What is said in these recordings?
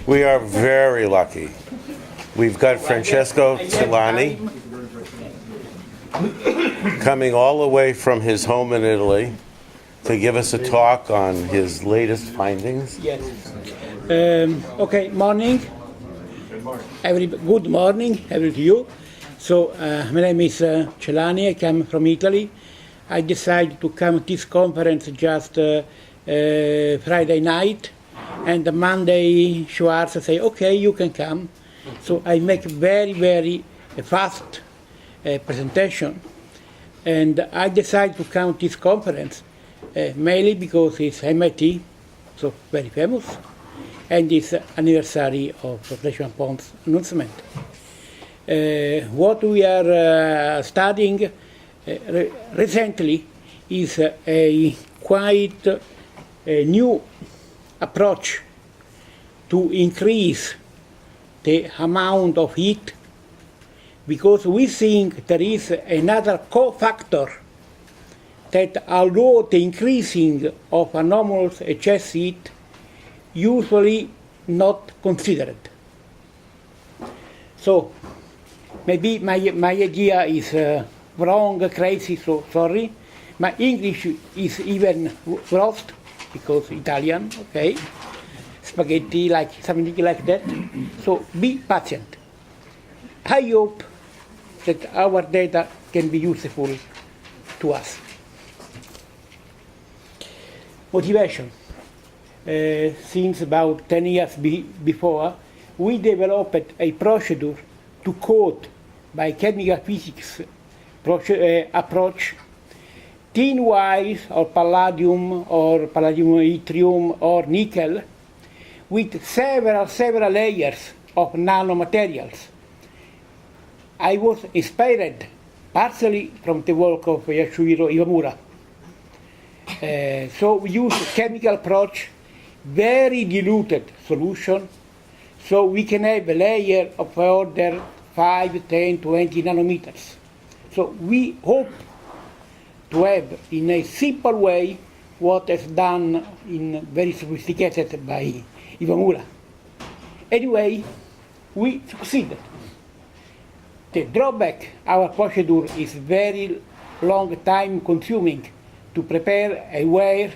We are very lucky. We've got Francesco Celani coming all the way from his home in Italy to give us a talk on his latest findings. Yes. Okay, morning. Good morning, every to you. So, my name is Celani. I come from Italy. I decided to come to this conference just Friday night, and Monday Schwarz say, okay, you can come. So I make very, very fast presentation, and I decided to come to this conference mainly because it's MIT, so very famous, and it's anniversary of Freshman Pond's announcement. What we are studying recently is a quite new approach to increase the amount of heat, because we think there is another cofactor that, although the increasing of anomalous excess heat usually not considered. So maybe my idea is wrong, crazy, so sorry. My English is even worse because Italian, okay? Spaghetti, like something like that. So be patient. I hope that our data can be useful to us. Motivation. Since about 10 years before, we developed a procedure to coat by chemical physics approach thin wires of palladium or palladium yttrium or nickel with several layers of nanomaterials. I was inspired partially from the work of Yasuhiro Iwamura. So we use chemical approach, very diluted solution, so we can have a layer of order 5, 10, 20 nanometers. So we hope to have in a simple way what is done in very sophisticated by Iwamura. Anyway, we succeeded. The drawback, our procedure is very long time consuming. To prepare a wire,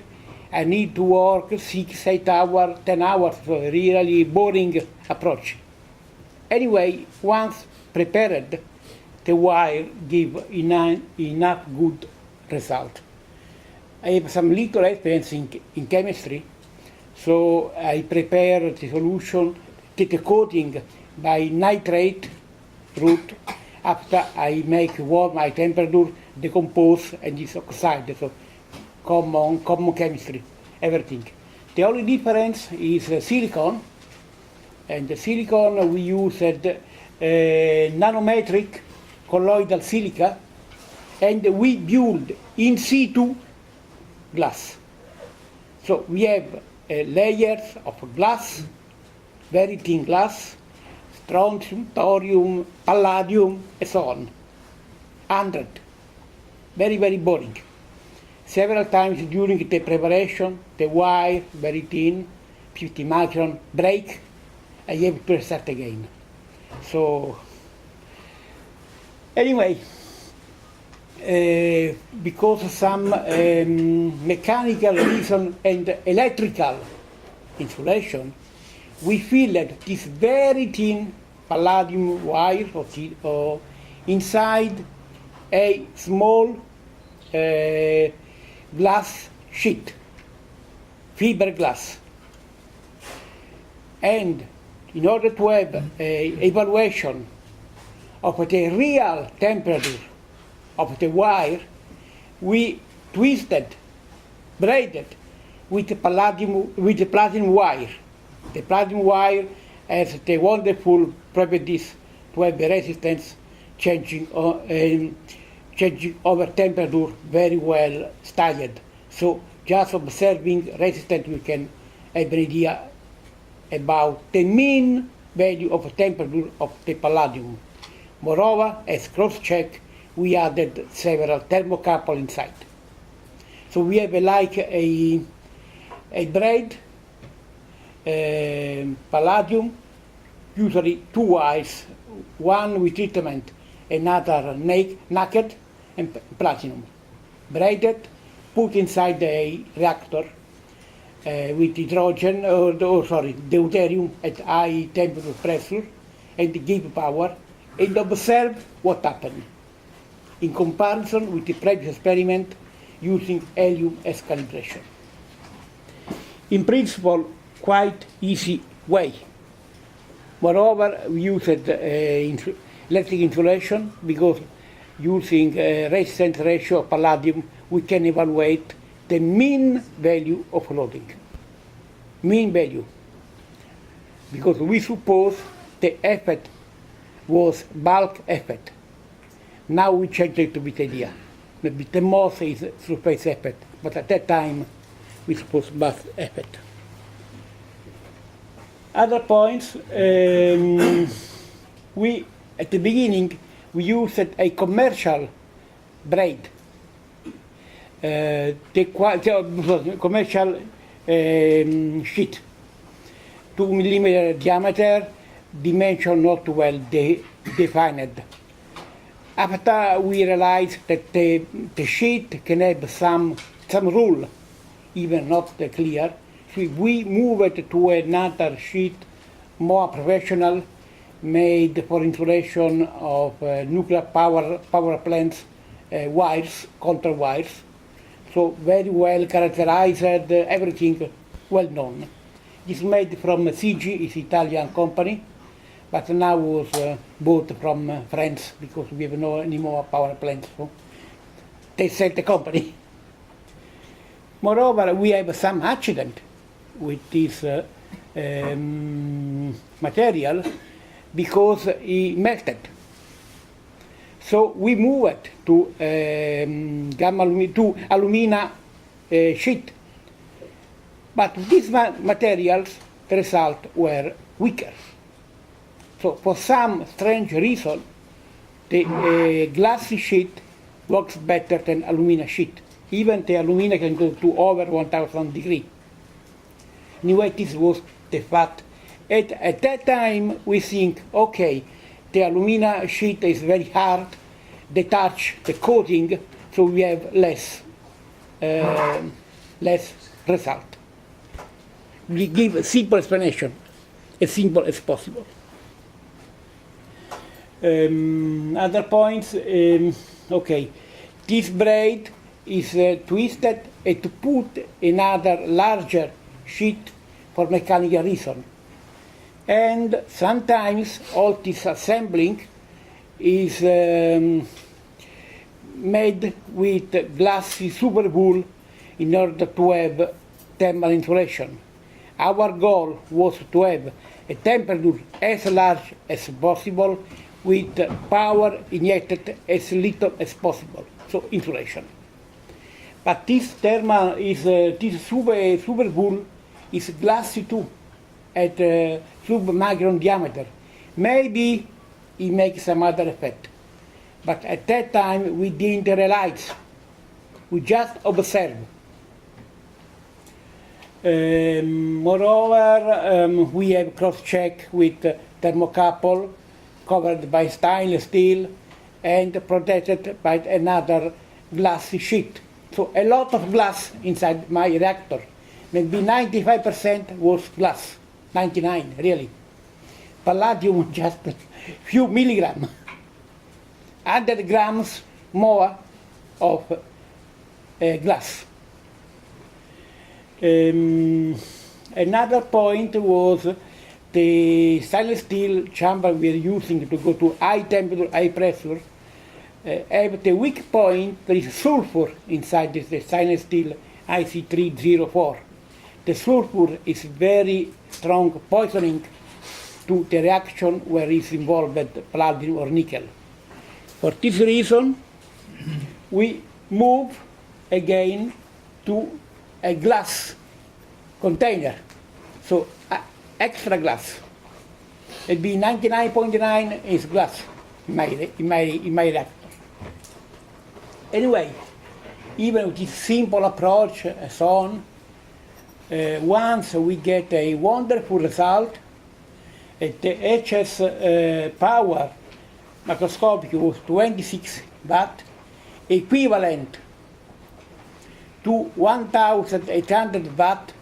I need to work 6, 8 hours, 10 hours, so a really boring approach. Anyway, once prepared, the wire give enough good result. I have some little experience in chemistry, so I prepare the solution, the coating by nitrate route. After I make warm high temperature, decompose and is oxide. So common chemistry, everything. The only difference is silicon, and the silicon we used nanometric colloidal silica, and we build in situ glass. So we have layers of glass, very thin glass, strontium, thorium, palladium, and so on. 100. Very, very boring. Several times during the preparation, the wire, very thin, 50 micron, break, I have to restart again. So, anyway, because of some mechanical reason and electrical insulation, we filled this very thin palladium wire or inside a small glass sheet, fiberglass. And in order to have an evaluation of the real temperature of the wire, we twisted, braided with the platinum wire. The platinum wire has the wonderful properties to have the resistance changing over temperature very well studied. So just observing resistance, we can have an idea about the mean value of temperature of the palladium. Moreover, as cross-check, we added several thermocouple inside. So we have like a braid palladium, usually two wires, one with treatment, another naked, and platinum. Braided, put inside the reactor with hydrogen, deuterium at high temperature pressure, and give power, and observe what happened in comparison with the previous experiment using helium as calibration. In principle, quite easy way. Moreover, we used electric insulation because using resistance ratio of palladium, we can evaluate the mean value of loading. Mean value. Because we suppose the effect was bulk effect. Now we change it to bit idea. Maybe the most is surface effect, but at that time we suppose bulk effect. Other points, we at the beginning we used a commercial braid, commercial sheet, 2 millimeter diameter, dimension not well defined. After we realized that the sheet can have some rule, even not clear, so we moved to another sheet, more professional, made for insulation of nuclear power plants wires, control wires. So very well characterized, everything well known. It's made from CG, it's Italian company, but now was bought from France because we have no any more power plants. So they sell the company. Moreover, we have some accident with this material because it melted. So we moved to alumina sheet. But these materials, the result were weaker. So for some strange reason, the glass sheet works better than alumina sheet. Even the alumina can go to over 1000 degrees. Anyway, this was the fact. At that time, we think, okay, the alumina sheet is very hard, they touch the coating, so we have less result. We give a simple explanation, as simple as possible. Other points, okay, this braid is twisted and to put another larger sheet for mechanical reason. And sometimes all this assembling is made with glassy super wool in order to have thermal insulation. Our goal was to have a temperature as large as possible with power injected as little as possible, so insulation. But this thermal is this super wool is glassy too, at sub-micron diameter. Maybe it makes some other effect, but at that time we didn't realize. We just observed. Moreover, we have cross-check with thermocouple covered by stainless steel and protected by another glass sheet. So a lot of glass inside my reactor. Maybe 95% was glass, 99 really. Palladium just a few milligrams. 100 grams more of glass. Another point was the stainless steel chamber we are using to go to high temperature, high pressure. Have the weak point, there is sulfur inside this stainless steel IC304. The sulfur is very strong poisoning to the reaction where is involved palladium or nickel. For this reason, we move again to a glass container, so extra glass. It'd be 99.9 is glass in my reactor. Anyway, even with this simple approach and so on, once we get a wonderful result, at the HS power macroscopic was 26 watt, equivalent to 1,800 watt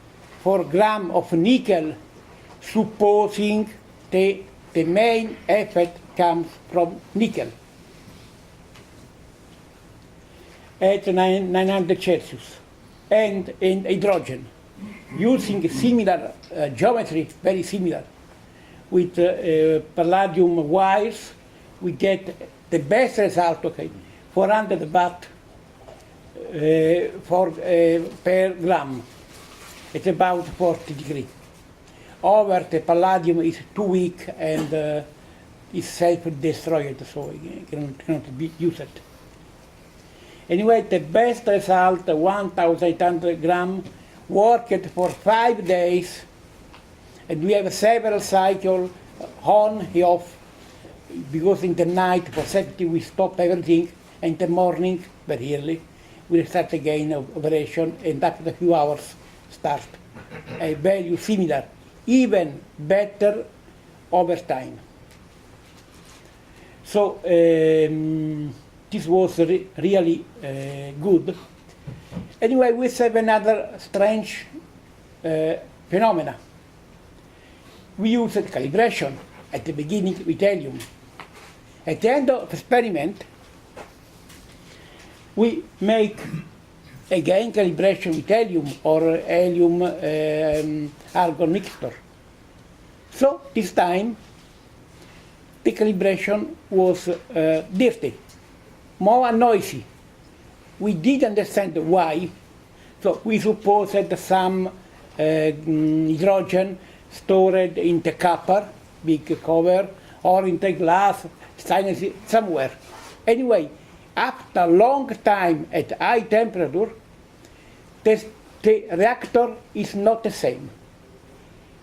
for gram of nickel, supposing the main effect comes from nickel at 900 Celsius, and in hydrogen, using similar geometry, very similar, with palladium wires, we get the best result, okay, 400 watt per gram. It's about 40 degrees. Over the palladium is too weak and is self-destroyed, so it cannot be used. Anyway, the best result, 1,800 grams, worked for 5 days, and we have several cycles on and off, because in the night for safety we stop everything, and in the morning, very early, we start again operation, and after a few hours start a value similar, even better over time. So this was really good. Anyway, we have another strange phenomena. We used calibration at the beginning with helium. At the end of the experiment, we make again calibration with helium or helium argon mixture. So this time the calibration was dirty, more noisy. We didn't understand why, so we supposed that some hydrogen stored in the copper, big cover, or in the glass, somewhere. Anyway, after a long time at high temperature, the reactor is not the same.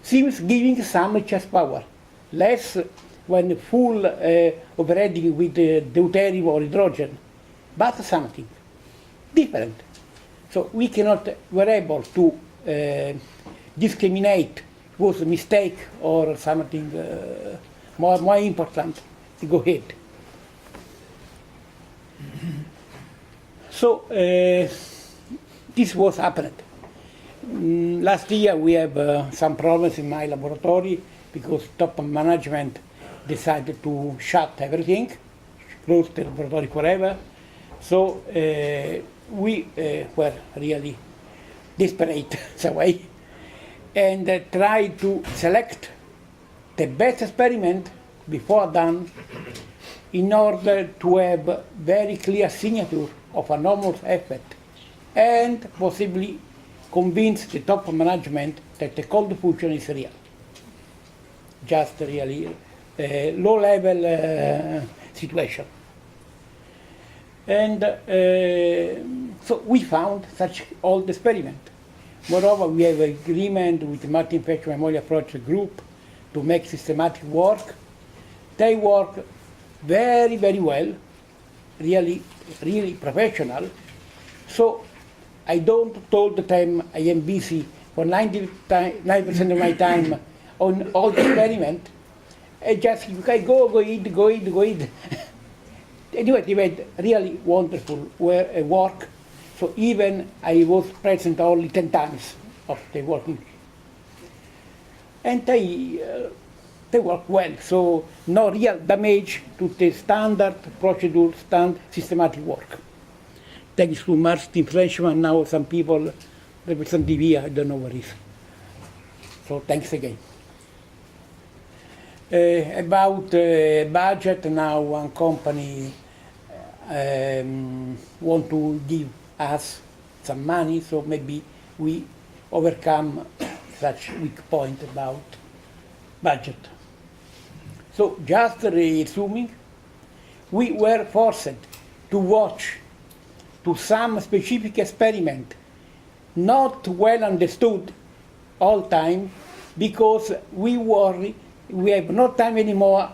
Seems giving some chest power, less when full operating with deuterium or hydrogen, but something different. So we cannot, were able to discriminate was a mistake or something more important to go ahead. So this was happened. Last year we have some problems in my laboratory because top management decided to shut everything, close the laboratory forever. So we were really desperate in a way, and tried to select the best experiment before done in order to have very clear signature of anomalous effect, and possibly convince the top management that the cold fusion is real. Just really low-level situation. And so we found such old experiment. Moreover, we have an agreement with the multi-infection memory project group to make systematic work. They work very, very well, really, really professional. So I don't told them I am busy for 90% of my time on all the experiment. I just, okay, go eat. Anyway, they made really wonderful work. So even I was present only 10 times of the working. And they work well, so no real damage to the standard procedure, systematic work. Thanks to Martin Frenchman, now some people represent here, I don't know what it is. So thanks again. About budget, now one company want to give us some money, so maybe we overcome such weak point about budget. So just resuming, we were forced to watch to some specific experiment, not well understood all time, because we have no time anymore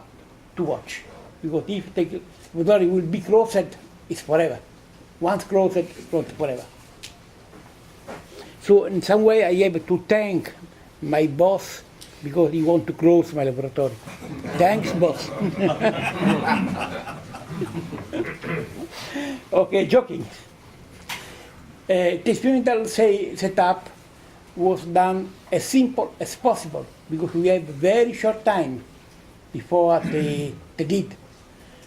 to watch. Because if the laboratory will be closed, it's forever. Once closed, it's closed forever. So in some way I have to thank my boss because he want to close my laboratory. Thanks, boss. Okay, joking. The experimental setup was done as simple as possible because we have very short time before the did.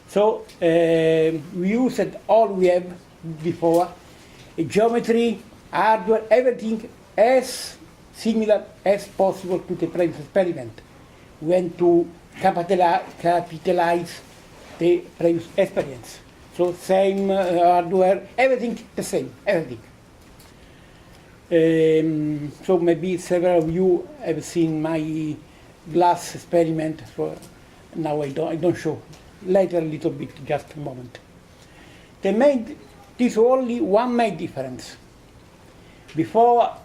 So we used all we have before, geometry, hardware, everything as similar as possible to the previous experiment. We went to capitalize the previous experience. So same hardware, everything the same, everything. So maybe several of you have seen my glass experiment. So now I don't show. Later a little bit, just a moment. There's only one main difference. Before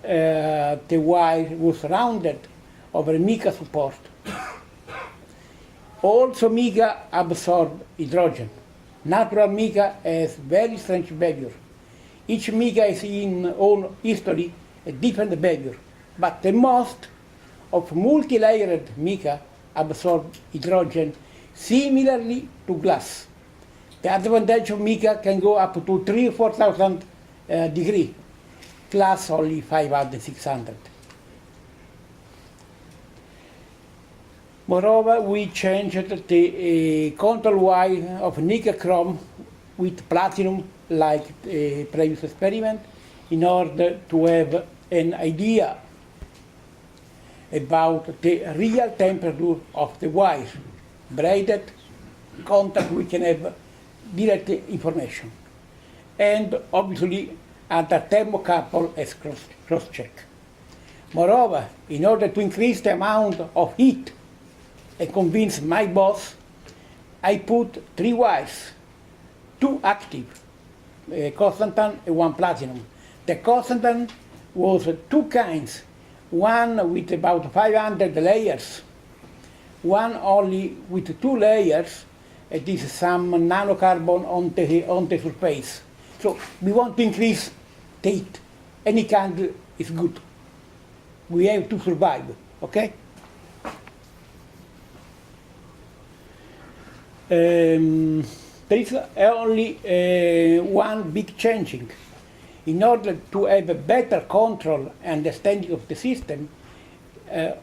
the wire was rounded over mica support, also mica absorbed hydrogen. Natural mica has very strange behavior. Each mica is in own history a different behavior, but the most of multi-layered mica absorb hydrogen similarly to glass. The advantage of mica can go up to 3,000 or 4,000 degrees. Glass only 500, 600. Moreover, we changed the control wire of nickel chrome with platinum like the previous experiment in order to have an idea about the real temperature of the wire. Braided contact, we can have direct information. And obviously, under thermocouple as cross-check. Moreover, in order to increase the amount of heat and convince my boss, I put 3 wires, 2 active, constantan and 1 platinum. The constantan was 2 kinds, one with about 500 layers, one only with 2 layers, and this is some nanocarbon on the surface. So we want to increase the heat. Any kind is good. We have to survive, okay? There is only one big changing. In order to have a better control and understanding of the system,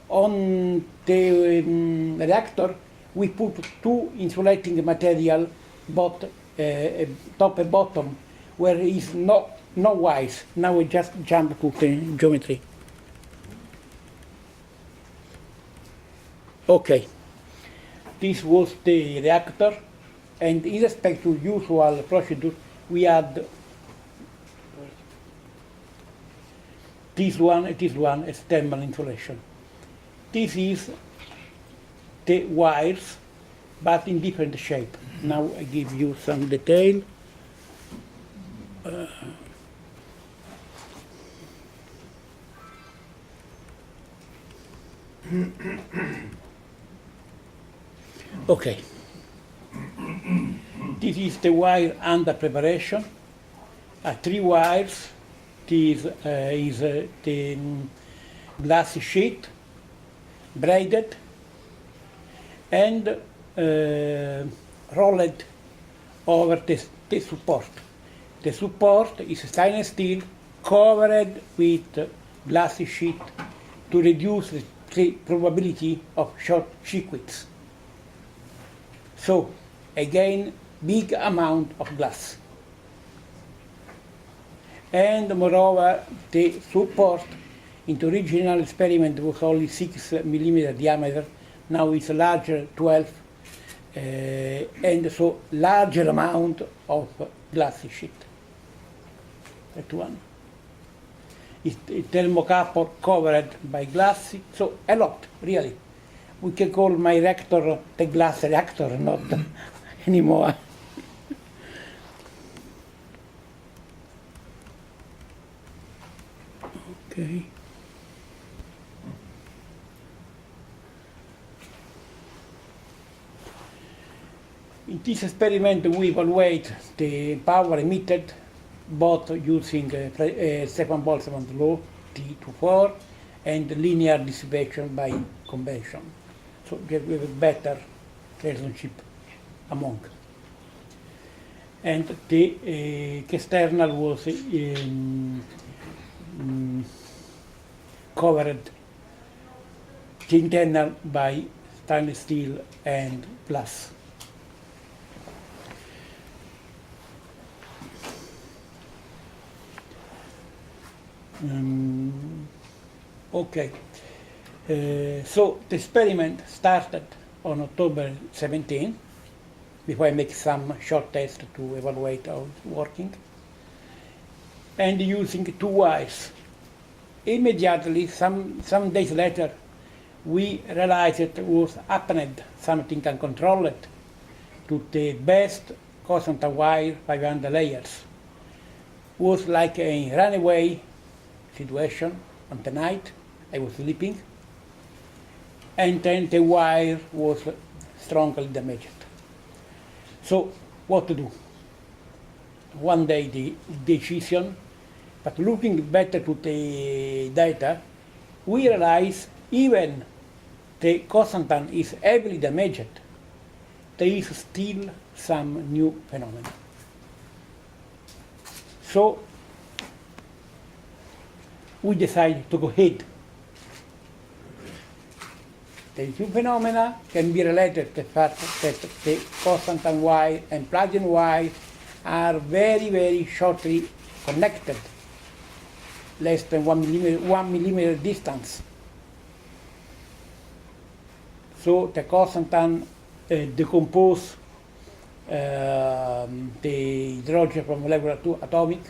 on the reactor we put 2 insulating material, both top and bottom, where is no wires. Now we just jump to the geometry. Okay, this was the reactor, and in respect to usual procedure, we had this one as thermal insulation. This is the wires, but in different shape. Now I give you some detail. Okay. This is the wire under preparation. 3 wires. This is the glass sheet, braided, and rolled over the support. The support is stainless steel covered with glass sheet to reduce the probability of short circuits. So, again, big amount of glass. And moreover, the support in the original experiment was only 6 millimeter diameter. Now it's larger, 12, and so larger amount of glass sheet. That one. It's thermocouple covered by glass, so a lot, really. We can call my reactor the glass reactor, not anymore. Okay. In this experiment, we evaluate the power emitted both using Stefan Boltzmann's law, T24, and linear dissipation by convention. So we have a better relationship among. And the external was covered, the internal by stainless steel and glass. Okay, so the experiment started on October 17, before I make some short tests to evaluate how it's working, and using 2 wires. Immediately, some days later, we realized it was happened something uncontrolled to the best constant wire 500 layers. It was like a runaway situation on the night. I was sleeping, and then the wire was strongly damaged. So what to do? One day the decision, but looking better to the data, we realize even the constant is heavily damaged, there is still some new phenomena. So we decided to go ahead. The new phenomena can be related to the fact that the constant wire and platinum wire are very, very shortly connected, less than 1 millimeter distance. So the constant decompose the hydrogen from molecular to atomic.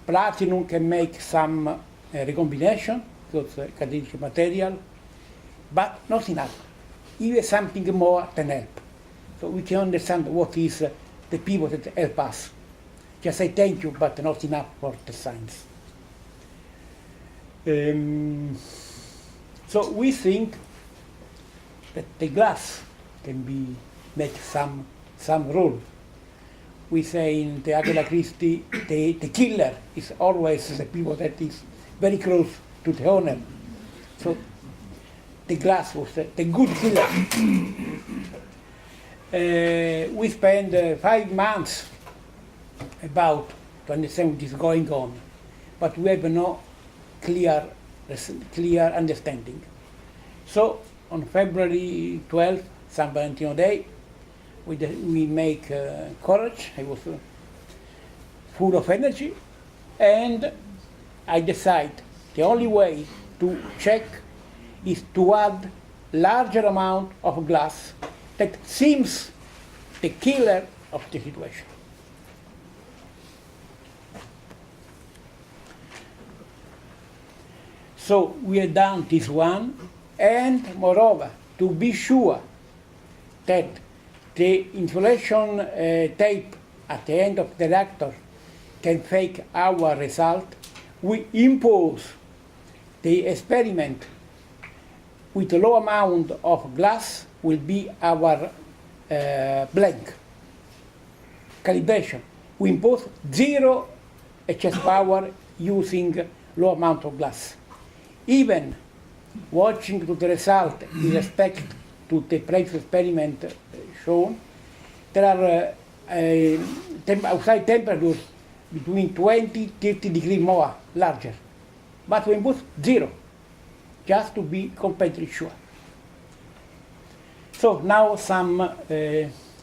Platinum can make some recombination, because catalytic material, but not enough. Even something more than help. So we can understand what is the pivot that help us. Just say thank you, but not enough for the science. So we think that the glass can make some role. We say in the Agatha Christie, the killer is always the people that is very close to the owner. So the glass was the good killer. We spent 5 months about to understand what is going on, but we have no clear understanding. So on February 12th, San Valentino Day, we make courage. I was full of energy, and I decide the only way to check is to add larger amount of glass that seems the killer of the situation. So we have done this one, and moreover, to be sure that the insulation tape at the end of the reactor can fake our result, we impose the experiment with a low amount of glass will be our blank calibration. We impose 0 HS power using low amount of glass. Even watching to the result with respect to the previous experiment shown, there are outside temperatures between 20-30 degrees more larger. But we impose 0, just to be completely sure. So now some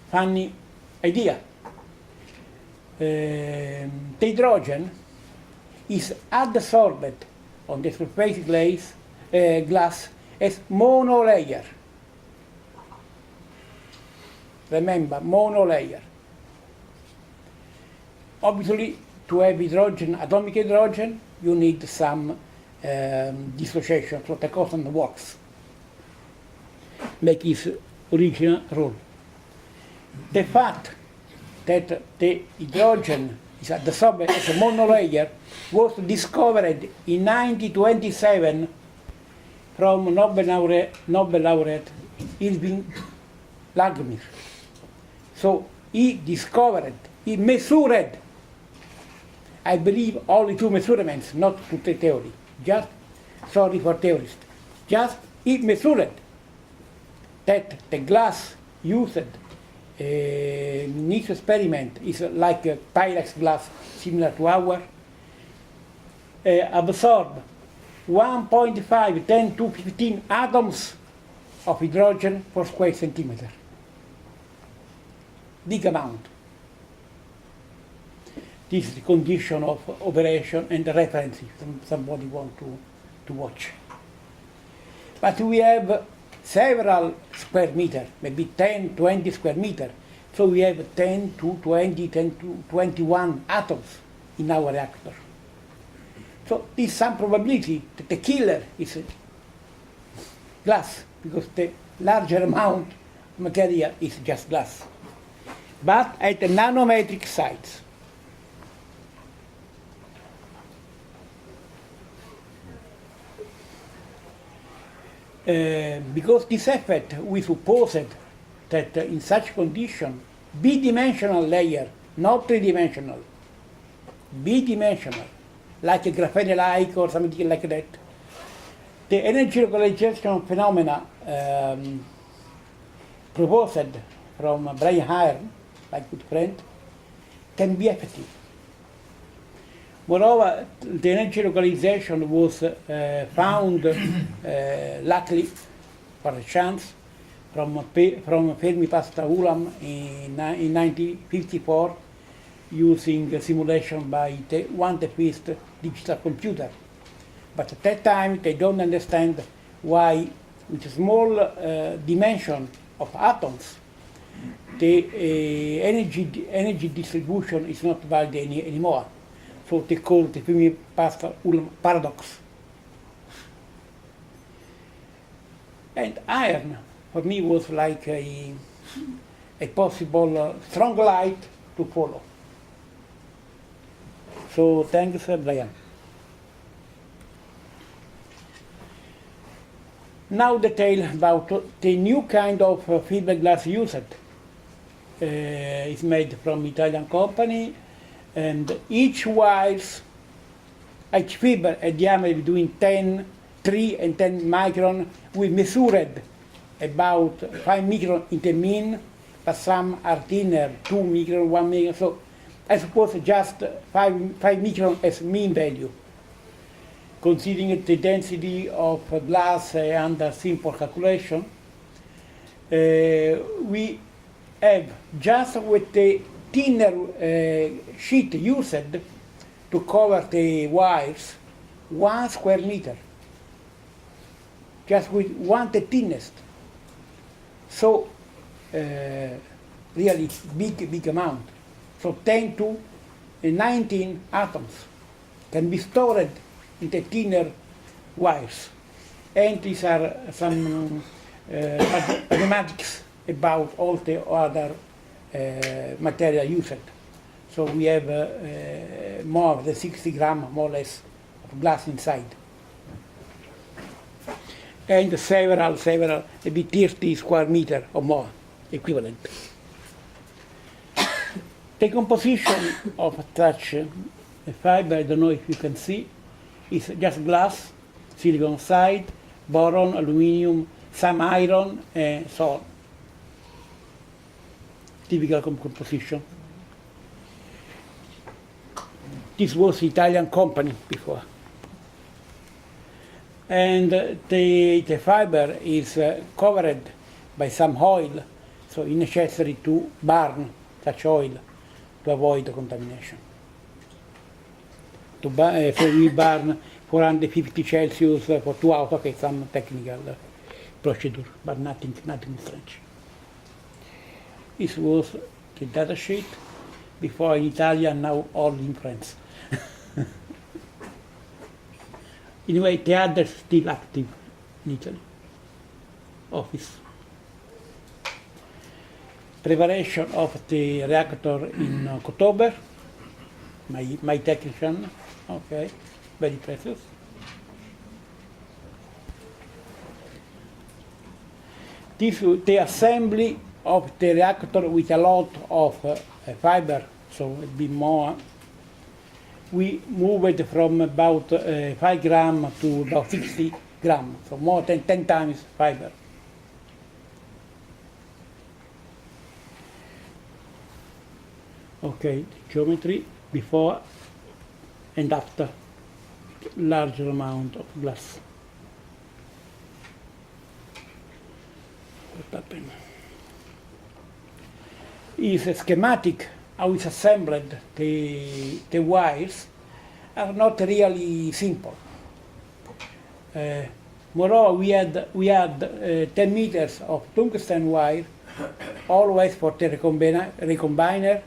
funny idea. The hydrogen is adsorbed on the surface glass as monolayer. Remember, monolayer. Obviously, to have hydrogen, atomic hydrogen, you need some dissociation, so the constant works, make its original role. The fact that the hydrogen is adsorbed as a monolayer was discovered in 1927 from Nobel laureate Irving Langmuir. So he measured I believe only two measurements, not to the theory. Just, sorry for theorists, just it measured that the glass used in this experiment is like a Pyrex glass, similar to our, absorb 1.5 10 to 15 atoms of hydrogen per square centimeter. Big amount. This is the condition of operation and the reference if somebody want to watch. But we have several square meters, maybe 10, 20 square meters. So we have 10 to 20, 10 to 21 atoms in our reactor. So there's some probability that the killer is glass, because the larger amount of material is just glass. But at the nanometric size. Because this effect, we supposed that in such condition, bidimensional layer, not three-dimensional, bidimensional, like a graphene-like or something like that, the energy localization phenomena proposed from Brian Iron, my good friend, can be effective. Moreover, the energy localization was found, luckily, for a chance, from Fermi Pasta-Ulam in 1954, using simulation by one the first digital computer. But at that time, they don't understand why, with a small dimension of atoms, the energy distribution is not valid anymore. So they call the Fermi Pasta-Ulam paradox. And iron, for me, was like a possible strong light to follow. So thanks, Brian. Now detail about the new kind of fiberglass used. It's made from Italian company, and each fiber a diameter between 3 and 10 micron. We measured about 5 micron in the mean, but some are thinner, 2 micron, 1 micron. So I suppose just 5 micron as mean value. Considering the density of glass under simple calculation, we have just with the thinner sheet used to cover the wires, 1 square meter, just with one the thinnest. So really big amount. So 10 to 19 atoms can be stored in the thinner wires. And these are some mathematics about all the other material used. So we have more than 60 grams, more or less, of glass inside. And several, maybe 30 square meters or more, equivalent. The composition of such a fiber, I don't know if you can see, is just glass, silicon oxide, boron, aluminium, some iron, and so on. Typical composition. This was Italian company before. And the fiber is covered by some oil, so it's necessary to burn such oil to avoid contamination. So we burn 450 Celsius for 2 hours. Okay, some technical procedure, but nothing strange. This was the data sheet, before in Italian, now all in French. Anyway, the others still active in Italy. Office. Preparation of the reactor in October. My technician, okay, very precious. This the assembly of the reactor with a lot of fiber, so it will be more. we moved from about 5 gram to about 60 gram, so more than 10 times fiber. Okay, geometry before and after larger amount of glass. What happened? Is a schematic how it's assembled. The wires are not really simple. Moreover, we had 10 meters of tungsten wire, always for the recombiner,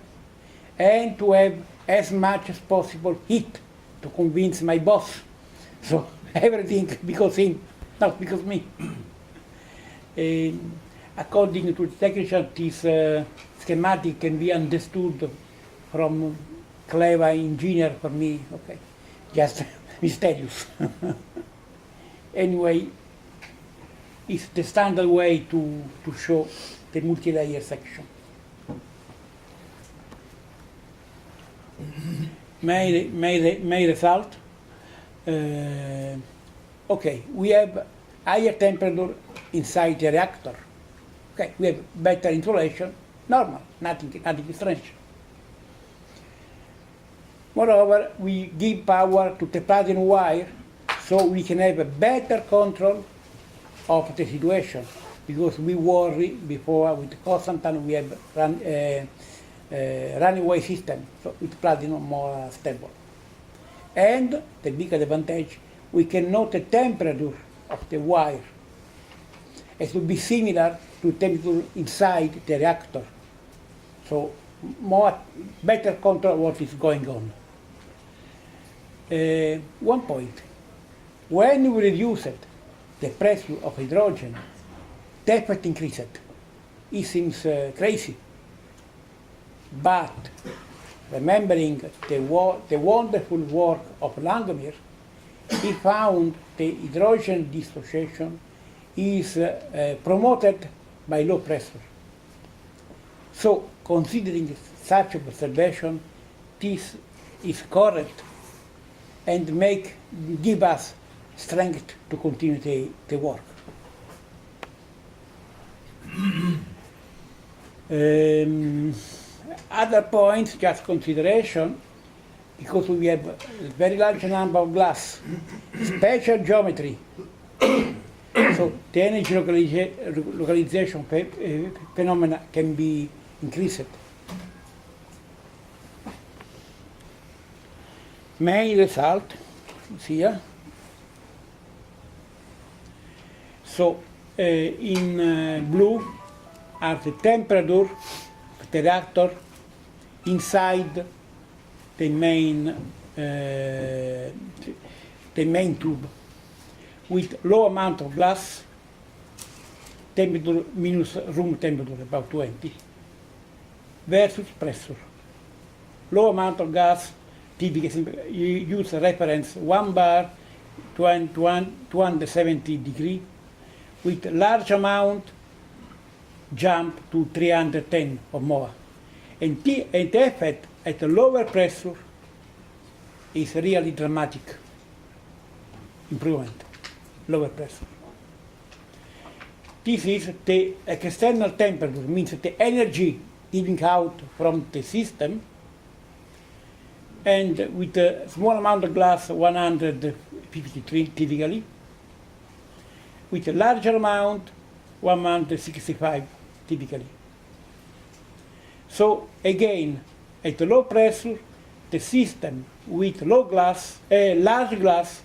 and to have as much as possible heat to convince my boss. So everything because him, not because me. According to the technician, this schematic can be understood from clever engineer for me. Okay, just mysterious. Anyway, it's the standard way to show the multi-layer section. Main result. Okay, we have higher temperature inside the reactor. Okay, we have better insulation, normal, nothing strange. Moreover, we give power to the platinum wire so we can have a better control of the situation, because we worry before with Constantan we have runaway system, so with platinum more stable. And the big advantage, we can note the temperature of the wire. It will be similar to temperature inside the reactor. So better control what is going on. One point, when we reduce the pressure of hydrogen, the effect increased. It seems crazy. But remembering the wonderful work of Langmuir, he found the hydrogen dissociation is promoted by low pressure. So, considering such observation, this is correct and give us strength to continue the work. Other points, just consideration, because we have a very large number of glass, special geometry. So the energy localization phenomena can be increased. Main result is here. So in blue are the temperature of the reactor inside the main tube, with low amount of glass, temperature minus room temperature, about 20, versus pressure. Low amount of gas, typically you use a reference 1 bar, 270 degrees, with large amount jump to 310 or more. And the effect at a lower pressure is really dramatic improvement. Lower pressure. This is the external temperature, means the energy giving out from the system, and with a small amount of glass, 153 typically, with a larger amount, 165 typically. So again, at low pressure, the system with large glass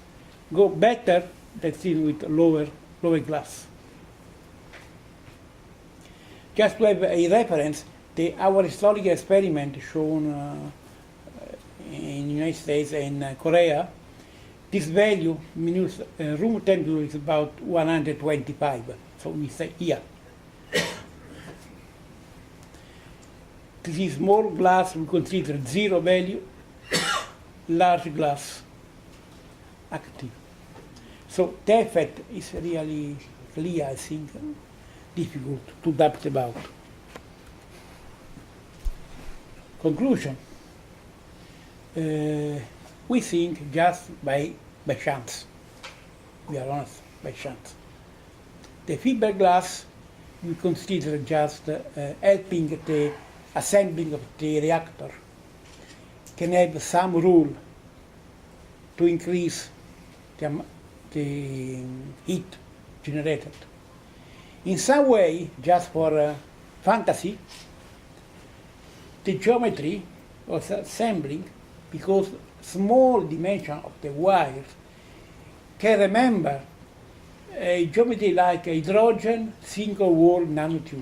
go better than seen with lower glass. Just to have a reference, our historical experiment shown in the United States and Korea, this value minus room temperature is about 125. So we say here. This is small glass, we consider zero value, large glass active. So the effect is really clear, I think, difficult to doubt about. Conclusion. we think just by chance. We are honest, by chance. The fiberglass we consider just helping the assembling of the reactor. Can have some rule to increase the heat generated. In some way, just for fantasy, the geometry was assembling, because small dimension of the wires can remember a geometry like hydrogen single wall nanotube.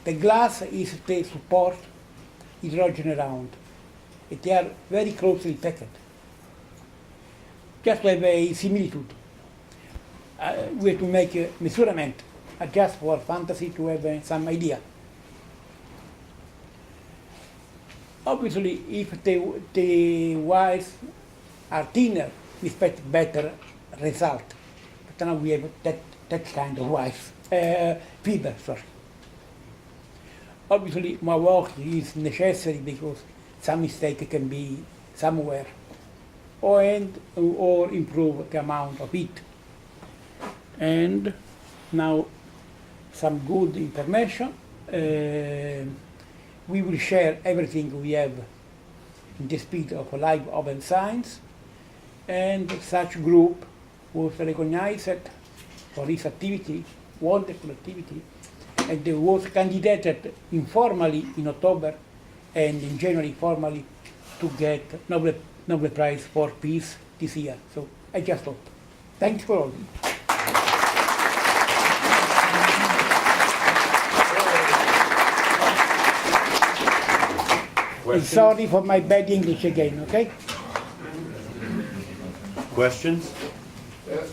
The glass is the support hydrogen around. They are very closely packed. Just to have a similitude. We have to make a measurement, just for fantasy to have some idea. Obviously, if the wires are thinner, we expect better result. But now we have that kind of wires, fiber, sorry. Obviously, more work is necessary because some mistake can be somewhere, or improve the amount of heat. And now some good information. We will share everything we have in the speed of live open science, and such group was recognized for its activity, wonderful activity, and was candidated informally in October and in January formally to get Nobel Prize for Peace this year. So I just hope. Thanks for all. Sorry for my bad English again, okay? Questions?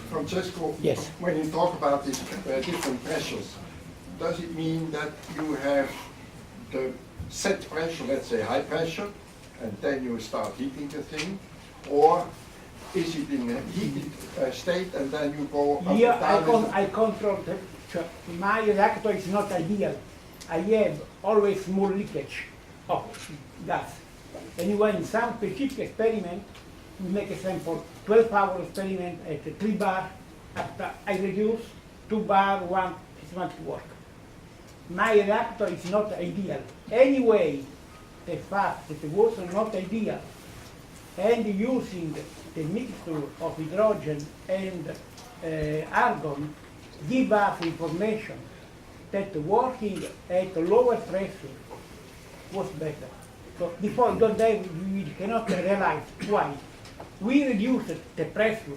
Francesco, Yes. when you talk about these different pressures, does it mean that you have the set pressure, let's say high pressure, and then you start heating the thing? Or is it in a heated state and then you go up Here and down? I control my reactor is not ideal. I have always small leakage of gas. Anyway, in some specific experiment, we make a sample 12-hour experiment at 3 bar. After I reduce 2 bar, 1 is not work. My reactor is not ideal. Anyway, the fact that it was not ideal, and using the mixture of hydrogen and argon give us information that working at lower pressure was better. So before we cannot realize why. We reduced the pressure,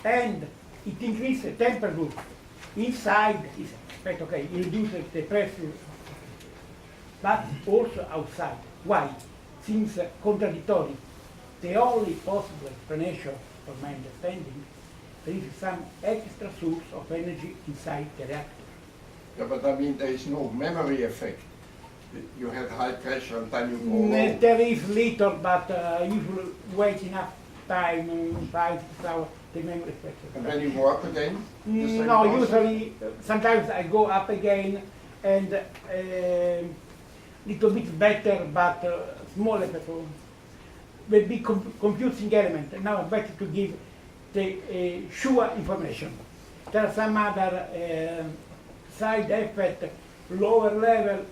and it increased the temperature. Inside is okay, you reduce the pressure, but also outside. Why? Seems contradictory. The only possible explanation, for my understanding, there is some extra source of energy inside the reactor. Yeah, but I mean there is no memory effect. You have high pressure and then you go low. There is little, but usually wait enough time, 5 6 hours, the memory effect. And then you go up again? the same No, process? usually, sometimes I go up again and little bit better, but smaller. Will be confusing element. Now I'm better to give the sure information. There are some other side effect, lower level.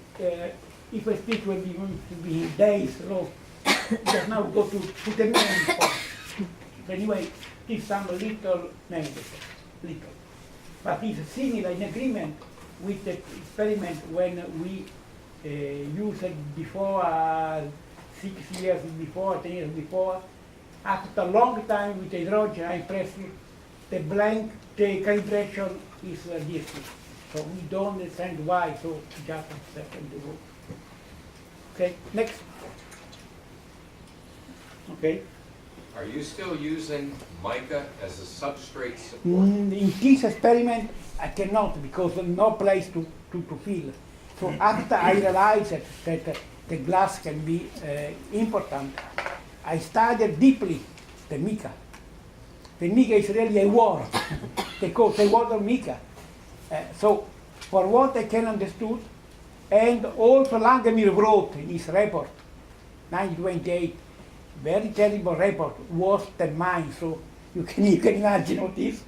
If I speak will be going to be days low. Just now go to the main point. Anyway, give some little main effect, little. But it's similar in agreement with the experiment when we used it before 6 years before, 10 years before. After a long time with hydrogen high pressure, the calibration is different. So we don't understand why, so just a second ago. Okay, next. Okay. Are you still using mica as a substrate support? In this experiment, I cannot because no place to fill. So after I realized that the glass can be important, I studied deeply the mica. The mica is really a war. They call the water mica. So for what I can understood, and also Langemir wrote in his report, 1928, very terrible report, worse than mine, so you can imagine what it is.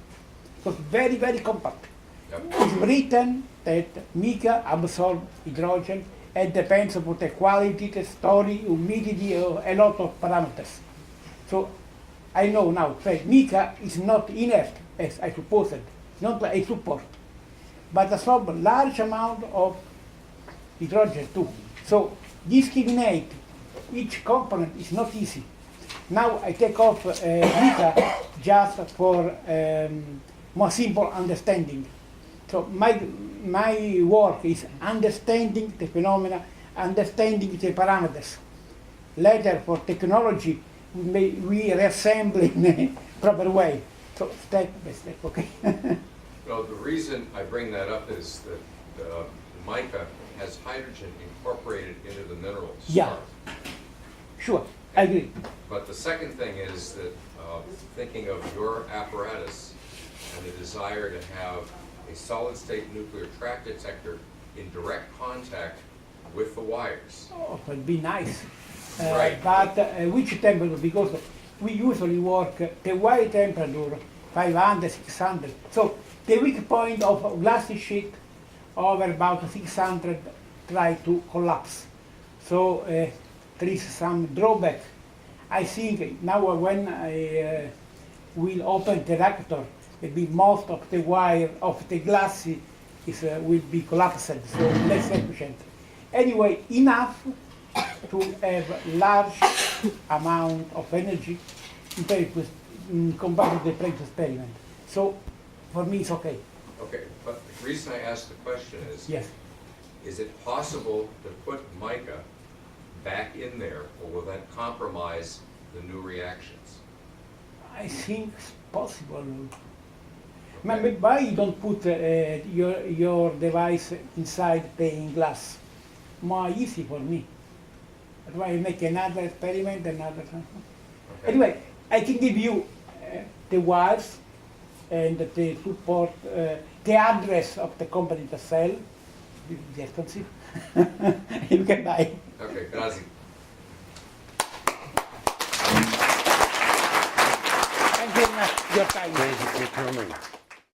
So very, very compact. Yep. It's written that mica absorbs hydrogen and depends upon the quality, the story, humidity, a lot of parameters. So I know now that mica is not inert, as I supposed, not a support, but absorbs a large amount of hydrogen too. So discriminate each component is not easy. Now I take off mica just for more simple understanding. So my work is understanding the phenomena, understanding the parameters. Later for technology, we reassemble in a proper way. So step by step, okay? Well, the reason I bring that up is that mica has hydrogen incorporated into the mineral to Yeah. start. Sure, I agree. But the second thing is that thinking of your apparatus and the desire to have a solid-state nuclear track detector in direct contact with the wires. Oh, it would be nice. Right. But which temperature? Because we usually work the wire temperature 500, 600. So the weak point of a glass sheet over about 600 try to collapse. So there is some drawback. I think now when I will open the reactor, maybe most of the wire of the glass will be collapsed, so less efficient. Anyway, enough to have large amount of energy compared to the previous experiment. So for me it's okay. Okay, but the reason I asked the question Yes. is it possible to put mica back in there, or will that compromise the new reactions? I think it's possible. Why you don't put your device inside the glass? More easy for me. That's why I make another experiment, another. Okay. Anyway, I can give you the wires and the support, the address of the company to sell. It's expensive. You can buy. Okay, grazie. Thank you very much for your time. Thank you for coming.